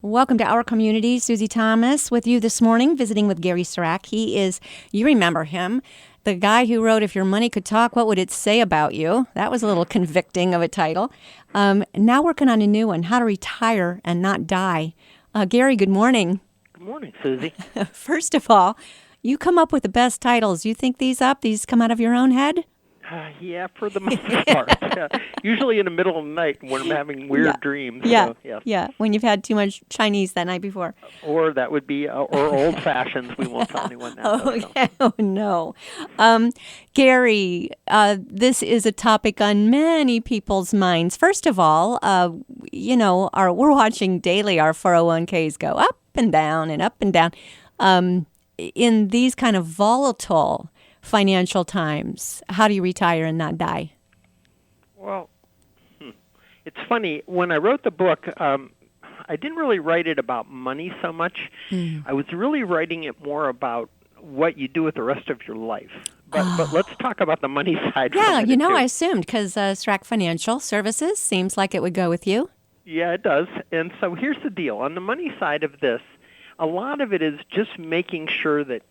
Welcome to our community. Susie Thomas with you this morning, visiting with Gary Srak. He is, you remember him, the guy who wrote, "If Your Money Could Talk, What Would It Say About You?" That was a little convicting of a title. Now working on a new one, How to Retire and Not Die. Gary, good morning. Good morning, Susie. First of all, you come up with the best titles. You think these up? These come out of your own head? Yeah, for the most part. Usually in the middle of the night when I'm having weird dreams. Yeah, So, yes. yeah, when you've had too much Chinese that night before. Or that would be, or old fashions. We won't tell anyone that. Okay. Oh, no. Gary, this is a topic on many people's minds. First of all, we're watching daily our 401ks go up and down and up and down. In these kind of volatile financial times, how do you retire and not die? Well, it's funny. When I wrote the book, I didn't really write it about money so much. I was really writing it more about what you do with the rest of your life. But let's talk about the money side. Yeah, too. I assumed because Srak Financial Services seems like it would go with you. Yeah, it does. And so here's the deal. On the money side of this, a lot of it is just making sure that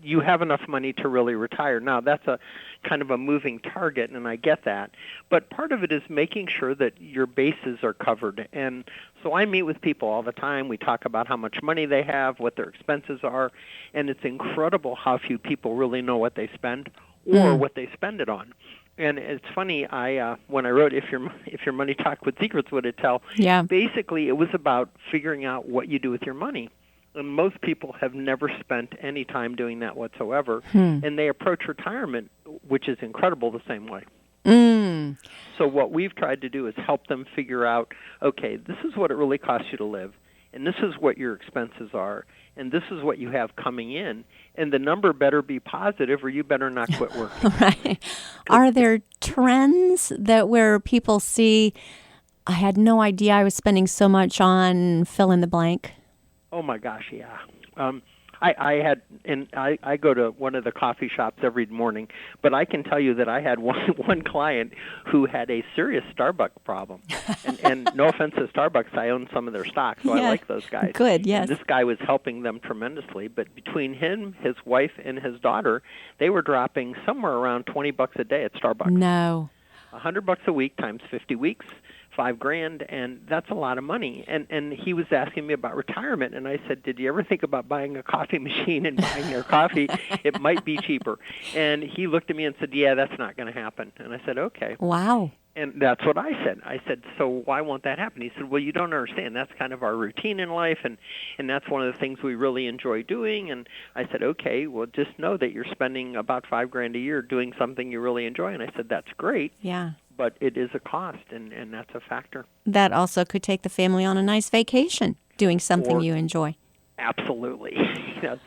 you have enough money to really retire. Now, that's a kind of a moving target, and I get that. But part of it is making sure that your bases are covered. And so I meet with people all the time. We talk about how much money they have, what their expenses are, and it's incredible how few people really know what they spend or what they spend it on. And it's funny, when I wrote If Your Money Talked with Secrets, Would It Tell? Yeah. Basically, it was about figuring out what you do with your money. And most people have never spent any time doing that whatsoever, and they approach retirement, which is incredible, the same way. So what we've tried to do is help them figure out, okay, this is what it really costs you to live, and this is what your expenses are, and this is what you have coming in, and the number better be positive or you better not quit working. Right. Are there trends that where people see, I had no idea I was spending so much on fill in the blank? Oh my gosh, yeah. I go to one of the coffee shops every morning, but I can tell you that I had one client who had a serious Starbucks problem. And no offense to Starbucks, I own some of their stock, so I like those guys. Good, yes. And this guy was helping them tremendously, but between him, his wife, and his daughter, they were dropping somewhere around $20 a day at Starbucks. No. $100 a week times 50 weeks. $5,000, and that's a lot of money. And he was asking me about retirement, and I said, did you ever think about buying a coffee machine and buying their coffee? It might be cheaper. And he looked at me and said, yeah, that's not going to happen. And I said, okay. Wow. And that's what I said. I said, so why won't that happen? He said, well, you don't understand. That's kind of our routine in life, and that's one of the things we really enjoy doing. And I said, okay, well, just know that you're spending about $5,000 a year doing something you really enjoy. And I said, that's great. Yeah. But it is a cost, and that's a factor. That also could take the family on a nice vacation, doing something you enjoy. Absolutely. That's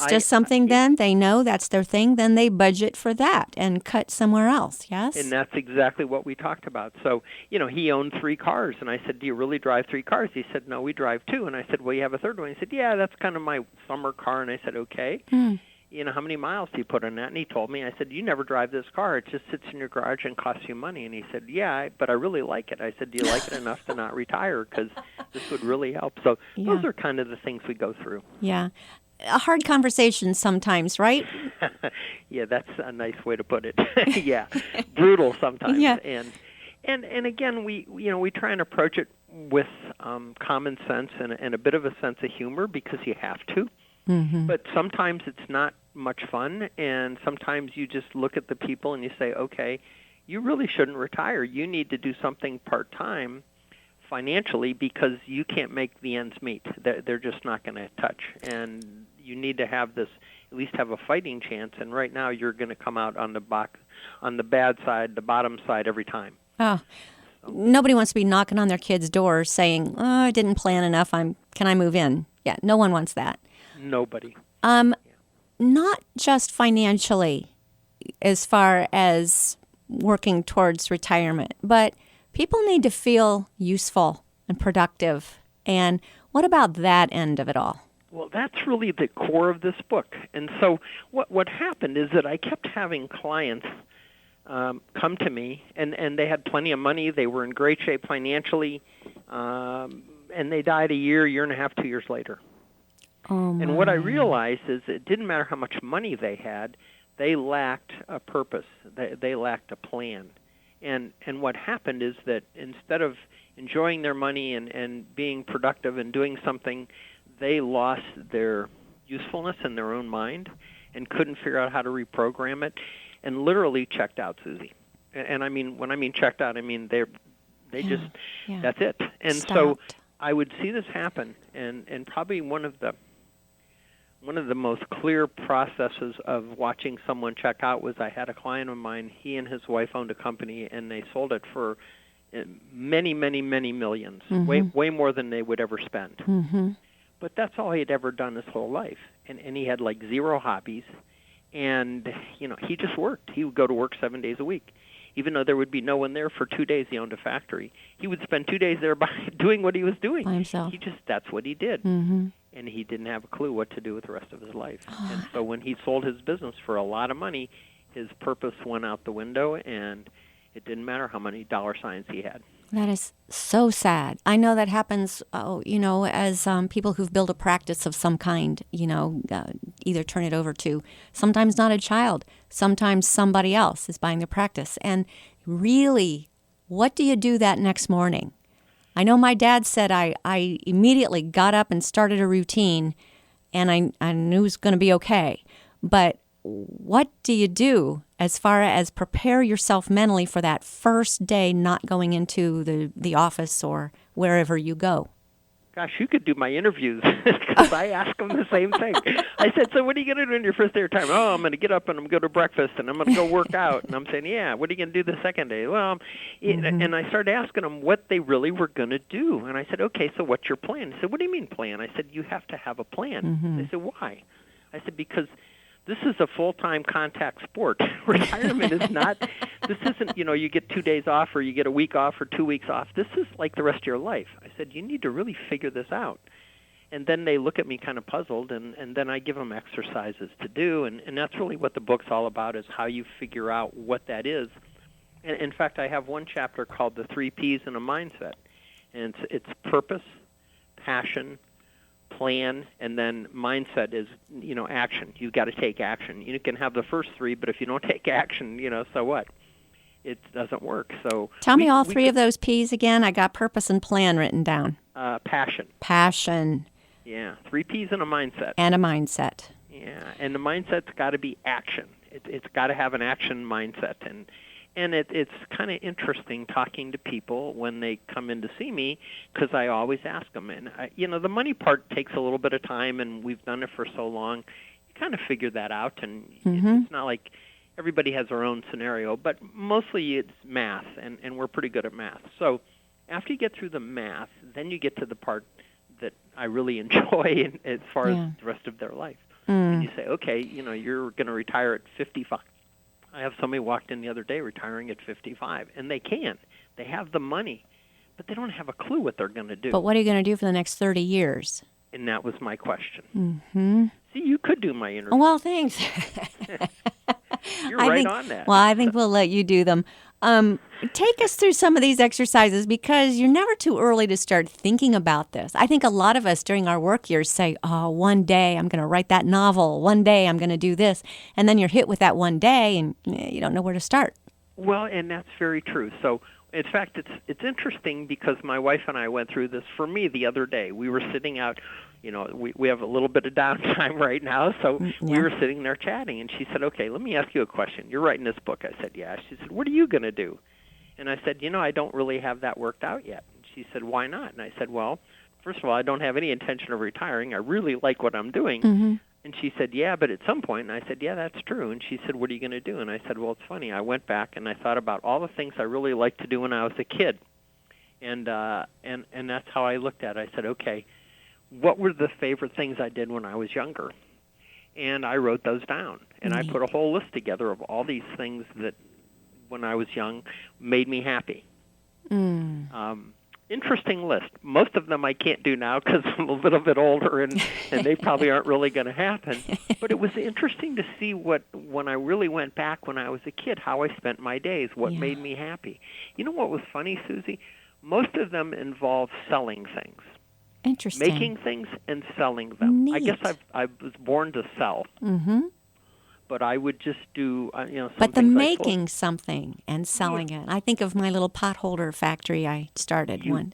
just something then. They know that's their thing. Then they budget for that and cut somewhere else, yes? And that's exactly what we talked about. So, he owned 3 cars, and I said, do you really drive 3 cars? He said, no, we drive 2. And I said, well, you have a third one? He said, yeah, that's kind of my summer car. And I said, okay. How many miles do you put on that? And he told me, I said, you never drive this car. It just sits in your garage and costs you money. And he said, yeah, but I really like it. I said, do you like it enough to not retire? Because this would really help. So those are kind of the things we go through. Yeah. A hard conversation sometimes, right? Yeah, that's a nice way to put it. Yeah, brutal sometimes. Yeah. And again, we try and approach it with common sense and a bit of a sense of humor because you have to. But sometimes it's not much fun, and sometimes you just look at the people and you say, okay, you really shouldn't retire. You need to do something part-time financially because you can't make the ends meet. They're just not going to touch. And you need to have this, at least have a fighting chance, and right now you're going to come out on the bad side, the bottom side every time. Oh, nobody wants to be knocking on their kid's door saying, oh, I didn't plan enough, can I move in? Yeah, no one wants that. Nobody. Not just financially as far as working towards retirement, but people need to feel useful and productive. And what about that end of it all? Well, that's really the core of this book. And so what happened is that I kept having clients come to me, and they had plenty of money. They were in great shape financially, and they died a year and a half, 2 years later. Oh, my. And what I realized is it didn't matter how much money they had, they lacked a purpose. They lacked a plan. And what happened is that instead of enjoying their money and being productive and doing something, they lost their usefulness in their own mind and couldn't figure out how to reprogram it, and literally checked out, Susie. And I mean, when I mean checked out, I mean they just that's it. And Stopped. So I would see this happen, and probably one of the most clear processes of watching someone check out was I had a client of mine. He and his wife owned a company, and they sold it for many, many, many millions, way more than they would ever spend. Mm-hmm. But that's all he had ever done his whole life, and he had like zero hobbies, and he just worked. He would go to work 7 days a week. Even though there would be no one there for 2 days, he owned a factory. He would spend 2 days there by doing what he was doing. By himself. That's what he did. Mm-hmm. And he didn't have a clue what to do with the rest of his life. And so when he sold his business for a lot of money, his purpose went out the window, and it didn't matter how many dollar signs he had. That is so sad. I know that happens, as people who've built a practice of some kind, either turn it over to sometimes not a child, sometimes somebody else is buying their practice. And really, what do you do that next morning? I know my dad said I immediately got up and started a routine, and I knew it was going to be okay. But what do you do as far as prepare yourself mentally for that first day not going into the office or wherever you go? Gosh, you could do my interviews because I ask them the same thing. I said, so what are you going to do on your first day of time? Oh, I'm going to get up and I'm going to go to breakfast and I'm going to go work out. And I'm saying, yeah, what are you going to do the second day? Well, and I started asking them what they really were going to do. And I said, okay, so what's your plan? He said, what do you mean plan? I said, you have to have a plan. They said, why? I said, because this is a full-time contact sport. Retirement is not, this isn't, you get 2 days off or you get a week off or 2 weeks off. This is like the rest of your life. I said, you need to really figure this out. And then they look at me kind of puzzled, and then I give them exercises to do. And that's really what the book's all about, is how you figure out what that is. And in fact, I have one chapter called The 3 Ps in a Mindset. And it's purpose, passion, plan, and then mindset is, action. You've got to take action. You can have the first 3, but if you don't take action, so what? It doesn't work. So tell me all 3 of those P's again. I got purpose and plan written down. Passion. Passion. Yeah, 3 P's in a mindset. And a mindset. Yeah, and the mindset's got to be action. It's got to have an action mindset, and it's kind of interesting talking to people when they come in to see me, because I always ask them. And, the money part takes a little bit of time, and we've done it for so long. You kind of figure that out, and it's not like everybody has their own scenario, but mostly it's math, and we're pretty good at math. So after you get through the math, then you get to the part that I really enjoy as far as the rest of their life. And you say, okay, you're going to retire at 55. I have somebody walked in the other day retiring at 55, and they can. They have the money, but they don't have a clue what they're going to do. But what are you going to do for the next 30 years? And that was my question. Mm-hmm. See, you could do my interview. Well, thanks. You're on that. Well, I think we'll let you do them. Take us through some of these exercises, because you're never too early to start thinking about this. I think a lot of us during our work years say, oh, one day I'm going to write that novel. One day I'm going to do this. And then you're hit with that one day and you don't know where to start. Well, and that's very true. So, in fact, it's interesting because my wife and I went through this. For me, the other day, we were sitting out. We have a little bit of downtime right now, so we were sitting there chatting, and she said, okay, let me ask you a question. You're writing this book. I said, yeah. She said, what are you going to do? And I said, I don't really have that worked out yet. And she said, why not? And I said, well, first of all, I don't have any intention of retiring. I really like what I'm doing. Mm-hmm. And she said, yeah, but at some point. And I said, yeah, that's true. And she said, what are you going to do? And I said, well, it's funny. I went back and I thought about all the things I really liked to do when I was a kid. And that's how I looked at it. I said, okay, what were the favorite things I did when I was younger? And I wrote those down. And I put a whole list together of all these things that when I was young made me happy. Interesting list. Most of them I can't do now because I'm a little bit older, and they probably aren't really going to happen. But it was interesting to see when I really went back when I was a kid, how I spent my days, what made me happy. You know what was funny, Susie? Most of them involve selling things. Interesting. Making things and selling them. Neat. I guess I was born to sell. Mm-hmm. But I would just do, some But the things making something and selling it. I think of my little potholder factory I started one.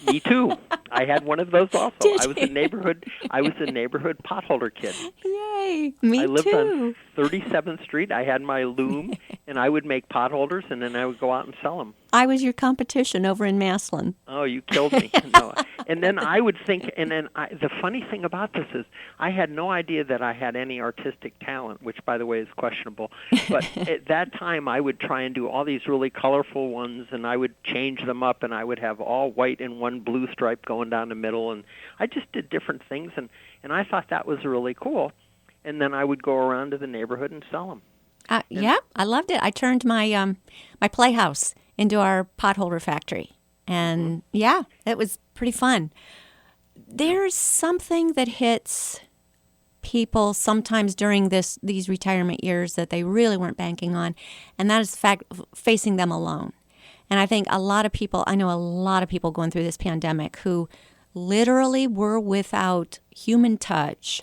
Me too. I had one of those also. Did I was you? a neighborhood potholder kid. Yay! Me I lived too. on 37th Street. I had my loom, and I would make potholders, and then I would go out and sell them. I was your competition over in Maslin. Oh, you killed me. No. And then I would think, the funny thing about this is I had no idea that I had any artistic talent, which, by the way, is questionable. But at that time, I would try and do all these really colorful ones, and I would change them up, and I would have all white and one blue stripe going down the middle. And I just did different things, and I thought that was really cool. And then I would go around to the neighborhood and sell them. Yeah, I loved it. I turned my my playhouse into our potholder factory. And yeah, it was pretty fun. There's something that hits people sometimes during these retirement years that they really weren't banking on, and that is facing them alone. And I think I know a lot of people going through this pandemic who literally were without human touch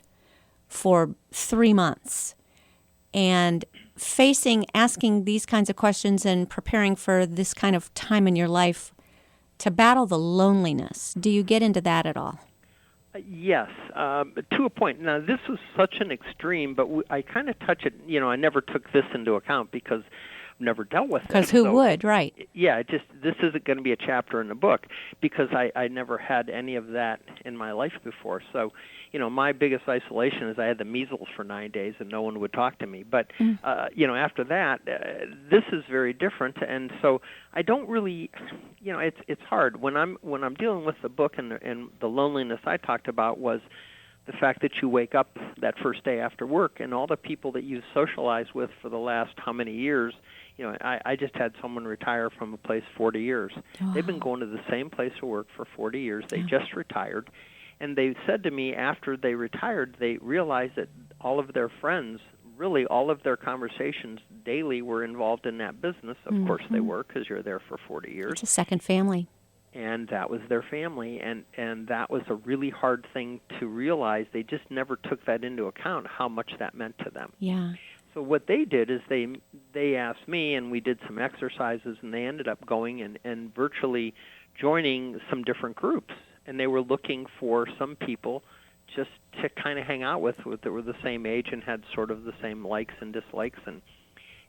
for 3 months. And asking these kinds of questions and preparing for this kind of time in your life to battle the loneliness. Do you get into that at all? Yes, to a point. Now, this was such an extreme, but I kind of touch it. I never took this into account because I've never dealt with it. Because who would, right? Yeah, this isn't going to be a chapter in the book because I never had any of that in my life before. So, my biggest isolation is I had the measles for 9 days and no one would talk to me. But, after that, this is very different. And so I don't really, it's hard. When I'm dealing with the book and the loneliness I talked about was the fact that you wake up that first day after work and all the people that you socialized with for the last how many years. I just had someone retire from a place 40 years. Wow. They've been going to the same place of work for 40 years. They just retired. And they said to me after they retired, they realized that all of their friends, really all of their conversations daily were involved in that business. Of course they were because you're there for 40 years. It's a second family. And that was their family. And that was a really hard thing to realize. They just never took that into account, how much that meant to them. Yeah. So what they did is they asked me, and we did some exercises, and they ended up going and virtually joining some different groups. And they were looking for some people just to kind of hang out with that were the same age and had sort of the same likes and dislikes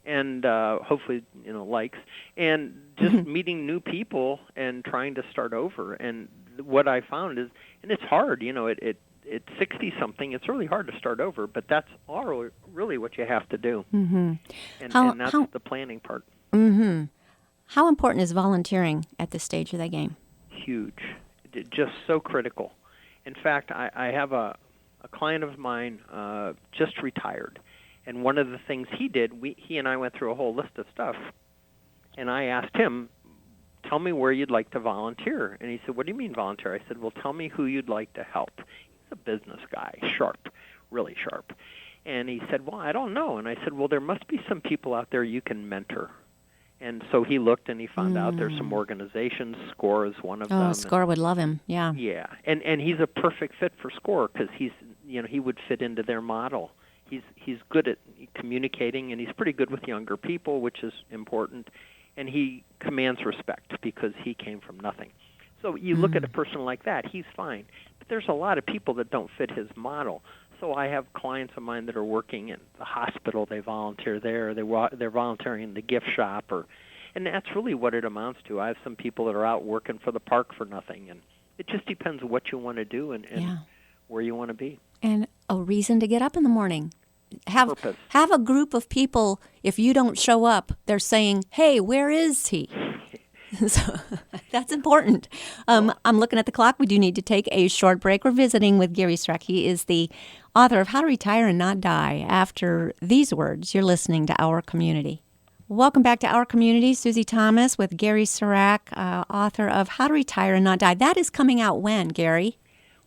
and hopefully likes, and just meeting new people and trying to start over. And what I found is, and it's hard, it's 60-something. It's really hard to start over, but that's all really what you have to do. Mm-hmm. And that's the planning part. Mm-hmm. How important is volunteering at this stage of the game? Huge. Just so critical. In fact, I have a client of mine just retired, and one of the things he did, he and I went through a whole list of stuff, and I asked him, tell me where you'd like to volunteer. And he said, what do you mean volunteer? I said, well, tell me who you'd like to help. He's a business guy, sharp, really sharp. And he said, well, I don't know. And I said, well, there must be some people out there you can mentor. And so he looked and he found out there's some organizations. SCORE is one of them. Oh, SCORE would love him. Yeah. Yeah, and he's a perfect fit for SCORE because he would fit into their model. He's good at communicating and he's pretty good with younger people, which is important. And he commands respect because he came from nothing. So you look at a person like that, he's fine. But there's a lot of people that don't fit his model. So I have clients of mine that are working in the hospital. They volunteer there. They're volunteering in the gift shop, and that's really what it amounts to. I have some people that are out working for the park for nothing, and it just depends what you want to do and where you want to be. And a reason to get up in the morning. Purpose. Have a group of people. If you don't show up, they're saying, "Hey, where is he?" So that's important. I'm looking at the clock. We do need to take a short break. We're visiting with Gary Struck. He is the author of How to Retire and Not Die. After these words, you're listening to Our Community. Welcome back to Our Community. Susie Thomas with Gary Sirac, author of How to Retire and Not Die. That is coming out when, Gary?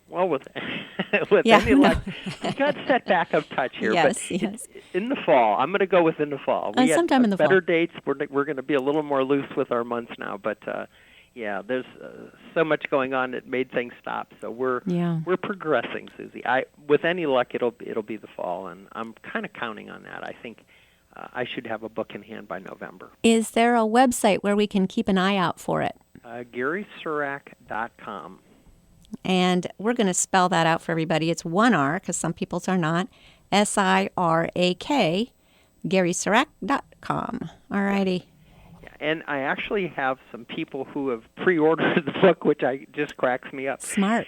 Well, with any luck, we got set back of touch here. Yes, but yes. In the fall. I'm going to go with in the fall. We sometime in the better fall. dates. We're going to be a little more loose with our months now, but yeah, there's so much going on that made things stop. So we're progressing, Susie. With any luck, it'll be the fall, and I'm kind of counting on that. I think I should have a book in hand by November. Is there a website where we can keep an eye out for it? GarySirac.com. And we're going to spell that out for everybody. It's one R, because some people's are not. SIRAK, GarySirac.com. All righty. Yeah, and I actually have some people who have pre-ordered the book, which just cracks me up. Smart.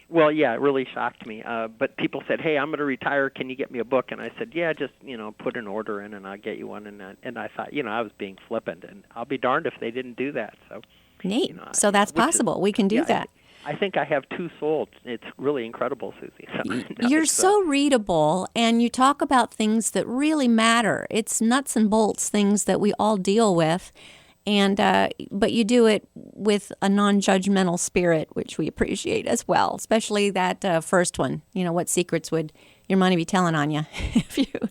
Well, yeah, it really shocked me. But people said, "Hey, I'm going to retire. Can you get me a book?" And I said, "Yeah, just put an order in, and I'll get you one." And I thought, I was being flippant, and I'll be darned if they didn't do that. So neat. So that's possible. We can do that. I think I have 2 sold. It's really incredible, Susie. So, You're so readable, and you talk about things that really matter. It's nuts and bolts, things that we all deal with, and but you do it with a non-judgmental spirit, which we appreciate as well, especially that first one. What secrets would your money be telling on you?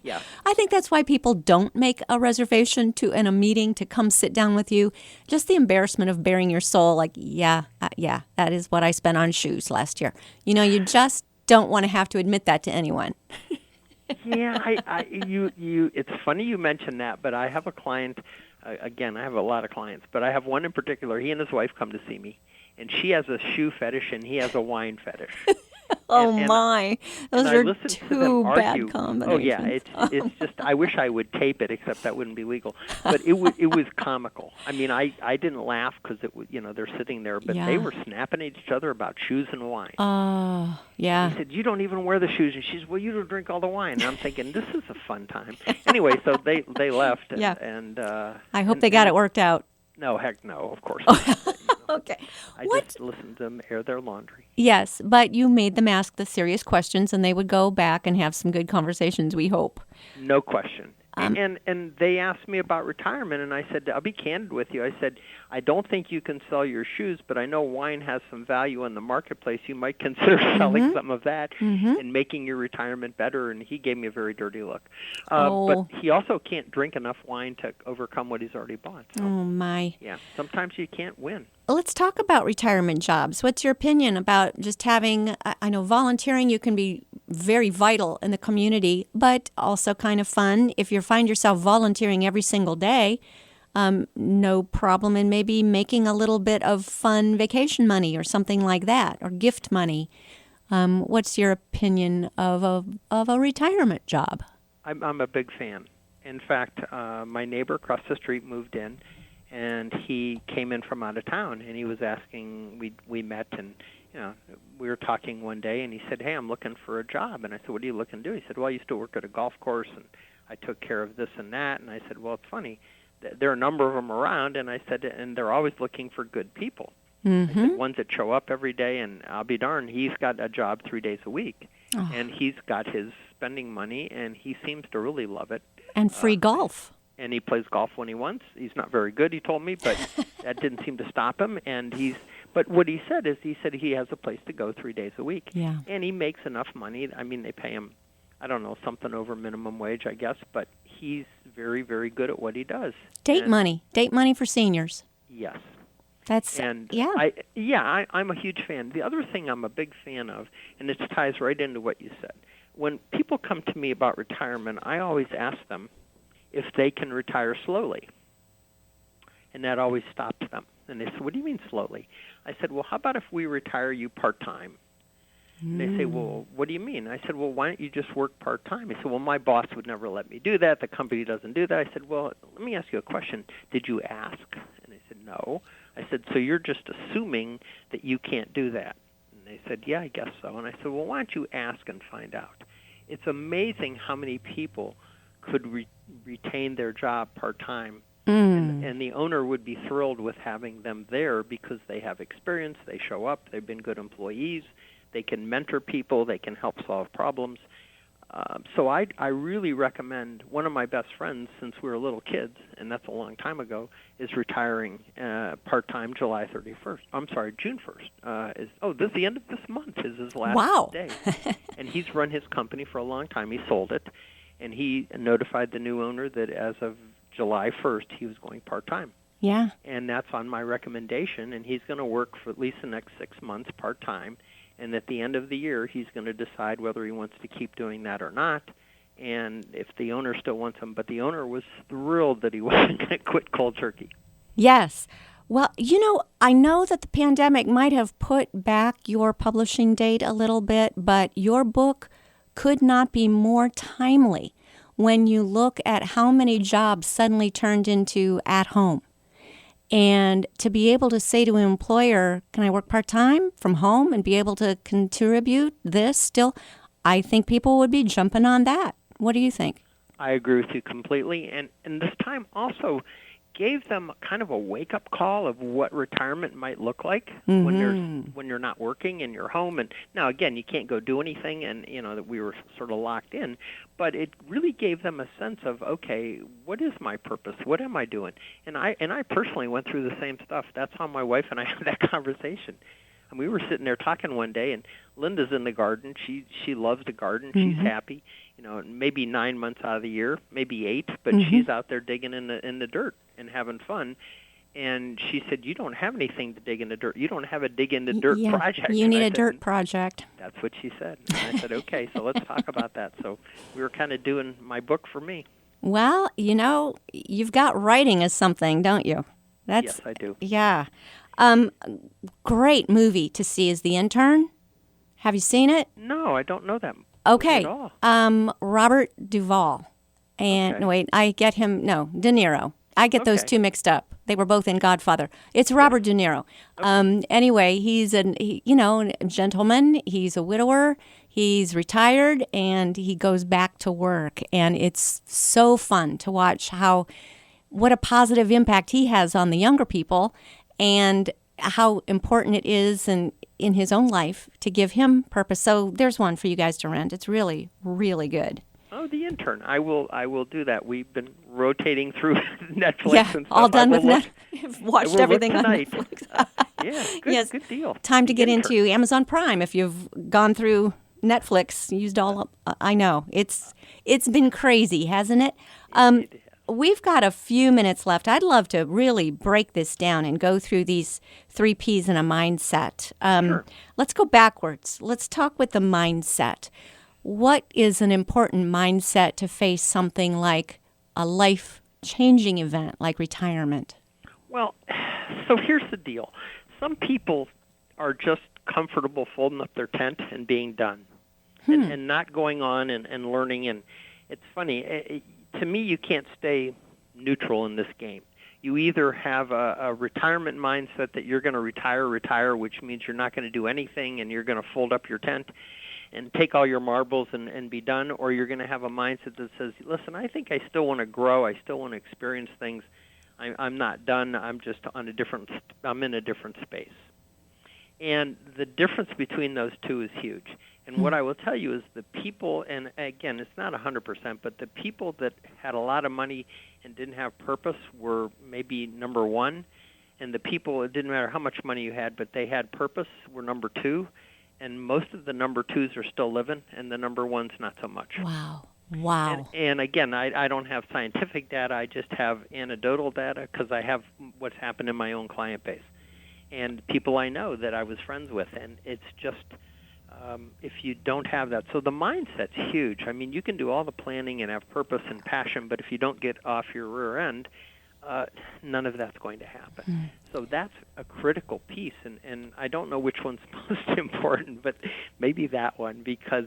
Yeah. I think that's why people don't make a reservation in a meeting to come sit down with you. Just the embarrassment of baring your soul, like, that is what I spent on shoes last year. You just don't want to have to admit that to anyone. Yeah, it's funny you mentioned that, but I have a client. Again, I have a lot of clients, but I have one in particular. He and his wife come to see me, and she has a shoe fetish, and he has a wine fetish. My. Those are two bad combinations. Oh, yeah. It's just, I wish I would tape it, except that wouldn't be legal. But it was comical. I mean, I didn't laugh because they're sitting there, but they were snapping at each other about shoes and wine. Oh, yeah. He said, "You don't even wear the shoes." And she said, "Well, you don't drink all the wine." And I'm thinking, this is a fun time. Anyway, so they left. And I hope they got it worked out. No, heck no, of course not. Okay. I just listened to them air their laundry. Yes, but you made them ask the serious questions, and they would go back and have some good conversations, we hope. No question. And they asked me about retirement, and I said, I'll be candid with you. I said, I don't think you can sell your shoes, but I know wine has some value in the marketplace. You might consider selling some of that and making your retirement better. And he gave me a very dirty look. But he also can't drink enough wine to overcome what he's already bought. So, oh, my. Yeah, sometimes you can't win. Let's talk about retirement jobs. What's your opinion about just having, I know volunteering, you can be very vital in the community, but also kind of fun. If you find yourself volunteering every single day, no problem in maybe making a little bit of fun vacation money or something like that, or gift money. What's your opinion of a retirement job? I'm a big fan. In fact, my neighbor across the street moved in, and he came in from out of town, and he was asking, we met, and we were talking one day, and he said, "Hey, I'm looking for a job." And I said, "What are you looking to do?" He said, "Well, I used to work at a golf course, and I took care of this and that." And I said, "Well, it's funny. There are a number of them around," and I said, "and they're always looking for good people." I said, "Ones that show up every day," and I'll be darned, he's got a job 3 days a week, and he's got his spending money, and he seems to really love it. And free golf. And he plays golf when he wants. He's not very good, he told me, but that didn't seem to stop him. But what he said is, he has a place to go 3 days a week. Yeah. And he makes enough money. I mean, they pay him, I don't know, something over minimum wage, I guess, but he's very, very good at what he does. Date money for seniors. Yes. That's, I'm a huge fan. The other thing I'm a big fan of, and it ties right into what you said, when people come to me about retirement, I always ask them if they can retire slowly. And that always stops them. And they said, "What do you mean slowly?" I said, "Well, how about if we retire you part-time?" And they say, "Well, what do you mean?" I said, "Well, why don't you just work part-time?" He said, "Well, my boss would never let me do that. The company doesn't do that." I said, "Well, let me ask you a question. Did you ask?" And they said, "No." I said, "So you're just assuming that you can't do that?" And they said, "Yeah, I guess so." And I said, "Well, why don't you ask and find out?" It's amazing how many people could retain their job part-time, and the owner would be thrilled with having them there because they have experience, they show up, they've been good employees, they can mentor people, they can help solve problems. So I really recommend. One of my best friends since we were little kids, and that's a long time ago, is retiring part-time July 31st. I'm sorry, June 1st. This is the end of this month is his last Wow. day. And he's run his company for a long time. He sold it, and he notified the new owner that as of July 1st he was going part-time. Yeah. And that's on my recommendation, and he's going to work for at least the next 6 months part-time. And at the end of the year, he's going to decide whether he wants to keep doing that or not, and if the owner still wants him. But the owner was thrilled that he wasn't going to quit cold turkey. Yes. Well, I know that the pandemic might have put back your publishing date a little bit, but your book could not be more timely when you look at how many jobs suddenly turned into at home. And to be able to say to an employer, can I work part-time from home and be able to contribute this still, I think people would be jumping on that. What do you think? I agree with you completely. And this time also gave them kind of a wake-up call of what retirement might look like when you're not working and you're home. And now, again, you can't go do anything, and that we were sort of locked in. But it really gave them a sense of, okay, what is my purpose? What am I doing? And I personally went through the same stuff. That's how my wife and I had that conversation. And we were sitting there talking one day, and Linda's in the garden. She loves the garden. She's happy. Maybe 9 months out of the year, maybe 8, but she's out there digging in the dirt and having fun. And she said, "You don't have anything to dig in the dirt. You don't have a dig in the dirt project." You need a dirt project. That's what she said. And I said, "Okay, so let's talk about that." So we were kind of doing my book for me. Well, you've got writing as something, don't you? Yes, I do. Yeah. Great movie to see is The Intern. Have you seen it? No, I don't know that. Okay. At all. Robert Duvall. And Okay. wait, I get him. No, De Niro. I get those Okay. two mixed up. They were both in Godfather. It's Robert De Niro. Anyway, he's a gentleman. He's a widower. He's retired, and he goes back to work. And it's so fun to watch what a positive impact he has on the younger people, and how important it is in his own life to give him purpose. So there's one for you guys to rent. It's really, really good. Oh, The Intern. I will do that. We've been rotating through Netflix and stuff. All done with Netflix. Watched everything on tonight. Netflix. Yeah, good deal. Time to The get Intern. into Amazon Prime if you've gone through Netflix, used all up. I know. It's been crazy, hasn't it? We've got a few minutes left. I'd love to really break this down and go through these 3 Ps in a mindset. Sure. Let's go backwards. Let's talk with the mindset. What is an important mindset to face something like a life-changing event like retirement? Well, so here's the deal. Some people are just comfortable folding up their tent and being done and not going on and learning. And it's funny. To me, you can't stay neutral in this game. You either have a retirement mindset that you're going to retire, which means you're not going to do anything and you're going to fold up your tent and take all your marbles and be done, or you're going to have a mindset that says, listen, I think I still want to grow. I still want to experience things. I'm not done. I'm just I'm in a different space. And the difference between those two is huge. And what I will tell you is the people, and again, it's not 100%, but the people that had a lot of money and didn't have purpose were maybe number 1. And the people, it didn't matter how much money you had, but they had purpose, were number 2. And most of the number 2s are still living, and the number 1s not so much. Wow. And again, I don't have scientific data. I just have anecdotal data because I have what's happened in my own client base and people I know that I was friends with. And it's just, if you don't have that. So the mindset's huge. I mean, you can do all the planning and have purpose and passion, but if you don't get off your rear end, none of that's going to happen. So that's a critical piece, and I don't know which one's most important, but maybe that one, because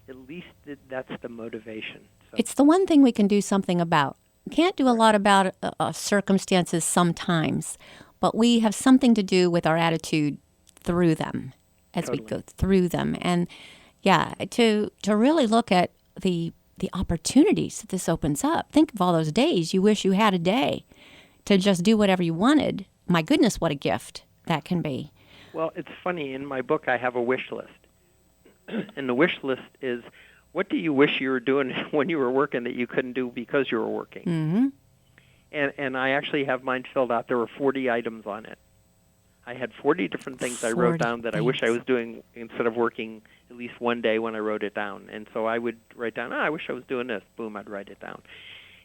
at least that's the motivation. So. It's the one thing we can do something about. We can't do a lot about circumstances sometimes, but we have something to do with our attitude through them as we go through them. And to really look at the opportunities that this opens up. Think of all those days you wish you had a day to just do whatever you wanted. My goodness, what a gift that can be. Well, it's funny. In my book, I have a wish list. And the wish list is, what do you wish you were doing when you were working that you couldn't do because you were working? Mm-hmm. And I actually have mine filled out. There were 40 items on it. I had 40 different things I wrote down that I wish I was doing instead of working at least one day when I wrote it down. And so I would write down, I wish I was doing this. Boom, I'd write it down.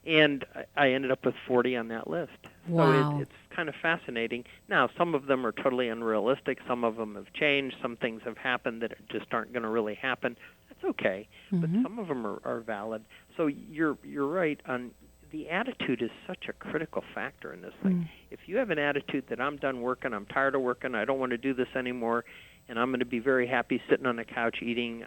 And I ended up with 40 on that list. Wow. So it's kind of fascinating. Now, some of them are totally unrealistic. Some of them have changed. Some things have happened that just aren't going to really happen. That's okay. But some of them are valid. So you're right on. The attitude is such a critical factor in this thing. If you have an attitude that I'm done working, I'm tired of working, I don't want to do this anymore, and I'm going to be very happy sitting on the couch eating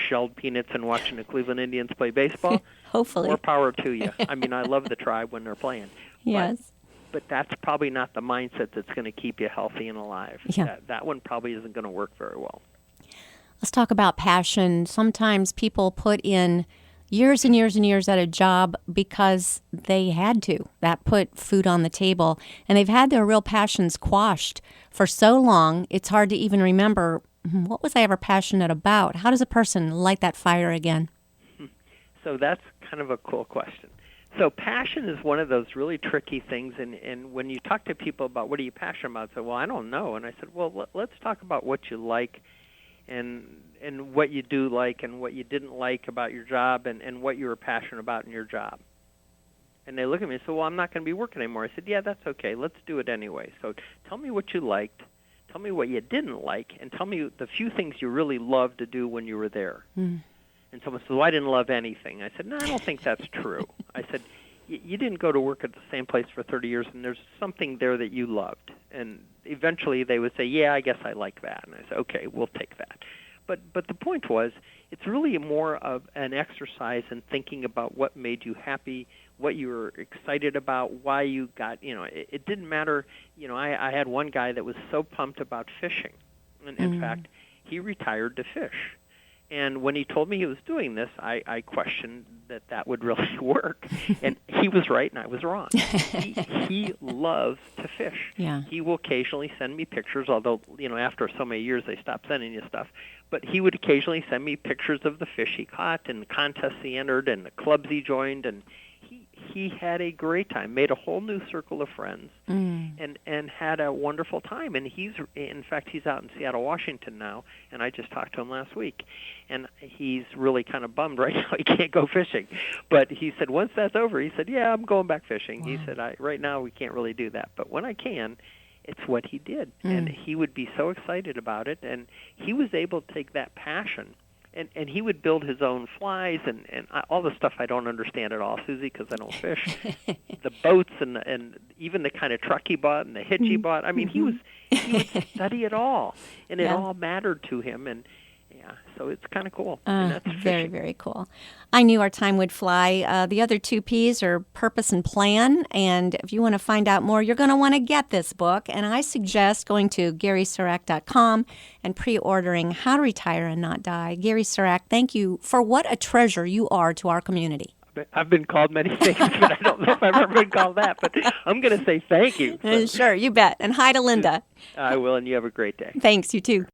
shelled peanuts and watching the Cleveland Indians play baseball, hopefully, more power to you. I mean, I love the Tribe when they're playing. Yes. But that's probably not the mindset that's going to keep you healthy and alive. Yeah. That one probably isn't going to work very well. Let's talk about passion. Sometimes people put in years and years and years at a job because they had to. That put food on the table. And they've had their real passions quashed for so long, it's hard to even remember, what was I ever passionate about? How does a person light that fire again? So that's kind of a cool question. So passion is one of those really tricky things. And when you talk to people about what are you passionate about, they say, well, I don't know. And I said, well, let's talk about what you like and what you do like and what you didn't like about your job and what you were passionate about in your job. And they look at me and say, well, I'm not going to be working anymore. I said, yeah, that's okay. Let's do it anyway. So tell me what you liked, tell me what you didn't like, and tell me the few things you really loved to do when you were there. And someone said, well, I didn't love anything. I said, no, I don't think that's true. I said, you didn't go to work at the same place for 30 years, and there's something there that you loved. And eventually they would say, yeah, I guess I like that. And I said, okay, we'll take that. But the point was, it's really more of an exercise in thinking about what made you happy, what you were excited about, why you got, it didn't matter. I had one guy that was so pumped about fishing. And in fact, he retired to fish. And when he told me he was doing this, I questioned that would really work. And he was right and I was wrong. He loves to fish. Yeah. He will occasionally send me pictures, although, after so many years they stopped sending you stuff. But he would occasionally send me pictures of the fish he caught and the contests he entered and the clubs he joined. And he had a great time, made a whole new circle of friends, and had a wonderful time. And in fact, he's out in Seattle, Washington now, and I just talked to him last week. And he's really kind of bummed right now he can't go fishing. But he said once that's over, he said, yeah, I'm going back fishing. Wow. He said, right now we can't really do that. But when I can, it's what he did. And he would be so excited about it. And he was able to take that passion. And he would build his own flies and all the stuff I don't understand at all, Susie, because I don't fish. The boats and even the kind of truck he bought and the hitch he bought. I mean, he would study it all, and it all mattered to him. And so it's kind of cool. And that's very, fishing. very cool. I knew our time would fly. The other two P's are purpose and plan. And if you want to find out more, you're going to want to get this book. And I suggest going to GarySurak.com and pre-ordering How to Retire and Not Die. Gary Surak, thank you for what a treasure you are to our community. I've been called many things, but I don't know if I've ever been called that. But I'm going to say thank you. So. Sure, you bet. And hi to Linda. I will, and you have a great day. Thanks, you too.